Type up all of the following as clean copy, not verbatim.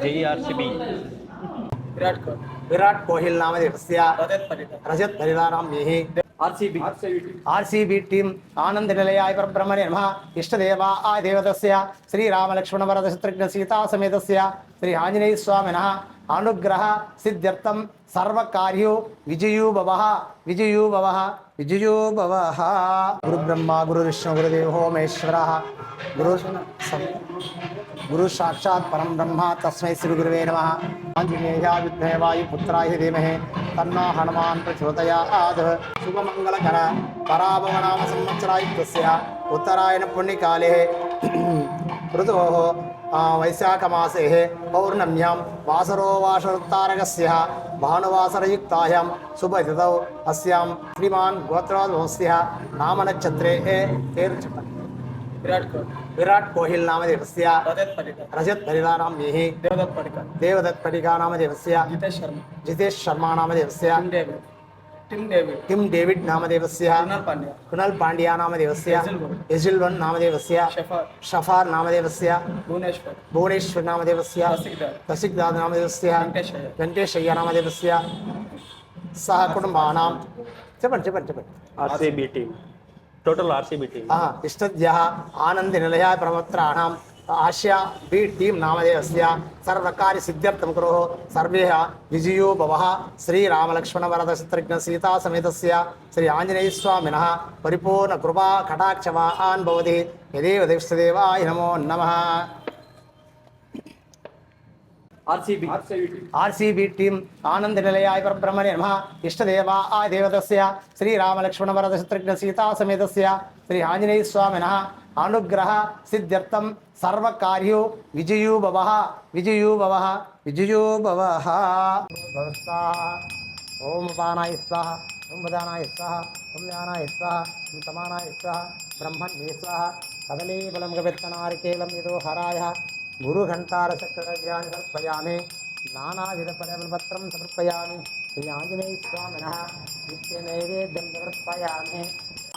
जय आरसीबी। विराट कोहली नामधेयस्य रजत परिवारां ये आरसीबी टीम आनंद निलयाय परब्रह्मणे नमः। इष्टदेवाय देवतस्य श्री राम लक्ष्मण भरत शत्रुघ्न सीता समेतस्य श्री आंजनेय स्वामिनः अनुग्रह सिद्ध्यर्थं सर्वकार्यो विजयो भवः विजयो भवः विजयो भवः। गुरु ब्रह्मा गुरु विष्णु गुरुदेवो महेश्वरः गुरु साक्षात् परम ब्रह्म तस्मै श्री गुरुवे नमः। आंजनेयाय विद्महे वायुपुत्राय धीमहि तन्नो हनुमान् प्रचोदयात्। शुभमंगलकर पराभव नाम संवत्सरायुक्तस्य उत्तरायण पुण्यकाले ऋतोः वैशाखमासे पौर्णम्यां वासरो वासरोत्तारकस्य भानुवासरयुक्तायां शुभतिथौ अस्यां श्रीमान् गोत्रोद्भवस्य नामनक्षत्रे विराट कोहली नामधेयस्य रजत परिवारां ये देवदत्त पडिका नामधेयस्य जितेश शर्मा नामधेयस्य टिम डेविड नामधेयस्य कुणाल पांड्या नामधेयस्य यजुल्वन नामधेयस्य शफार नामधेयस्य भुवनेश्वर नामधेयस्य रसिकदास नामधेयस्य वेंकटेशय्य नामधेयस्य सह कुटुंबानां చెప్పండి RCB team total RCB team इष्टद्यः आनंद निलयाय प्रवक्त्राणाम् आशिया बी टीम नामधेयस्य सर्वकार्य सिद्ध्यर्थं कुरुः सर्वेः विजयो भवः। श्री राम लक्ष्मण भरत शत्रुघ्न सीता समेतस्य श्री आंजनेय स्वामिनः परिपूर्ण कृपा कटाक्षवान् भवति। यदेव देवदेवाय नमो नमः। आरसीबी टीम आनंद निलयाय परब्रह्मणे नमः। इष्टदेवाय देवतस्य श्री राम लक्ष्मण भरत शत्रुघ्न सीता समेतस्य श्री आंजनेय स्वामिनः अनुग्रह सिद्ध्यर्थं सर्वकार्यो विजयो भवः विजयो भवः विजयो भवः। ओम उपानाय स्वाहा ओम वदानाय स्वाहा ओम ज्ञानाय स्वाहा ओम तमानाय स्वाहा ब्रह्मण्ये स्वाहा कदली बलं गवित्तनारिकेलं यदो हराय गुरु घंटार चक्रव्यानि समर्पयामि नानाविध फलपत्रं समर्पयामि। श्री आंजनेय स्वामिनः नित्य नैवेद्यं समर्पयामि।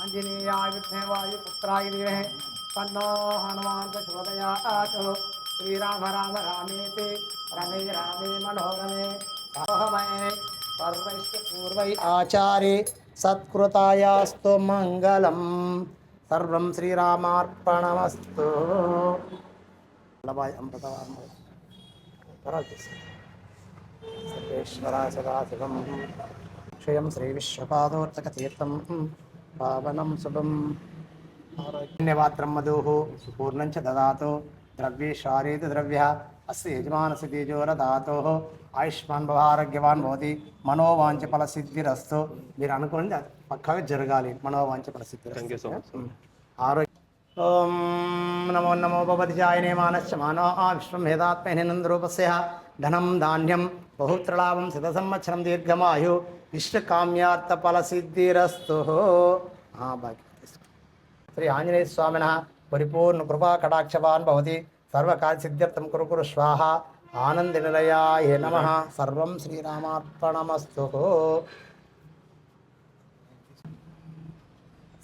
आंजनेयाय विद्महे वायुपुत्राय धीमहि तन्नो हनुमान् प्रचोदयात्। श्रीराम राम रामेति रमे रामे मनोरमे सहमये सर्वैश्च पूर्वै आचार्ये सत्कृतायास्तु मङ्गलम्। सर्वं श्रीरामार्पणमस्तु। सर्वेश्वरा सदाशिवं क्षयं श्रीविश्वपादोर्तकतीर्थं पावनं शुभं धन्यवात्रं मधुः पूर्णं च ददातु द्रव्ये शारीत द्रव्यः अस्य यजमानस्य तेजोरदातोः आयुष्मान् भवारोग्यवान् भवति మనోవాంఛ ఫలసిద్ధిరస్తు। మీరు అనుకోండి పక్కాగా జరగాలి మనోవాంఛ ఫలసిద్ధిరస్తు। Thank you so much. ఆరోగ్య ఓం నమో నమో భగవతి జాయనే మానశ్చ మానో విశ్వం వేదాత్మేనందరూపస్య ధనం ధాన్యం బహుత్రలాభం శత సంవత్సరం దీర్ఘమాయు ఇష్టకామ్యార్థ ఫలసిద్ధిరస్తు। శ్రీ ఆంజనేయ స్వామినः పరిపూర్ణ కృపా కటాక్షవాన్ భవతి సర్వకార్య సిద్ధ్యర్థం కురు కురు స్వాహ। ఆనంద నిలయాయ నమః। సర్వం శ్రీరామార్పణమస్తు।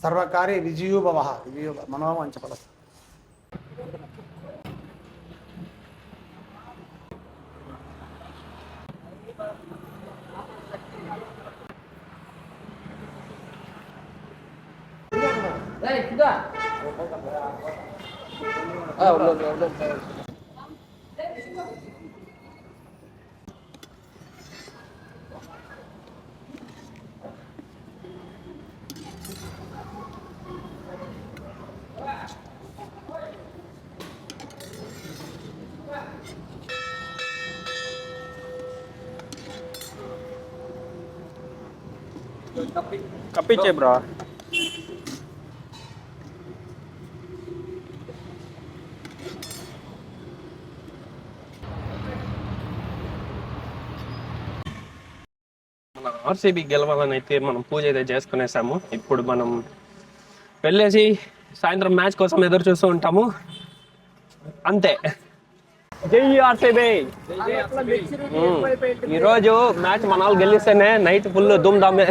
सर्वकार्य विजयो भवः विजयो मनोवांछ फलस्य। కప్పిచ్చే బ్రో। ఆర్సీబీ గెలవాలని అయితే మనం పూజ అయితే చేసుకునేసాము। ఇప్పుడు మనం వెళ్ళేసి సాయంత్రం మ్యాచ్ కోసం ఎదురు చూస్తూ ఉంటాము అంతే। జై ఆర్సీబీ। ఈరోజు మ్యాచ్ మన వాళ్ళు గెలిస్తేనే నైట్ ఫుల్ ధూమ్ ధామే।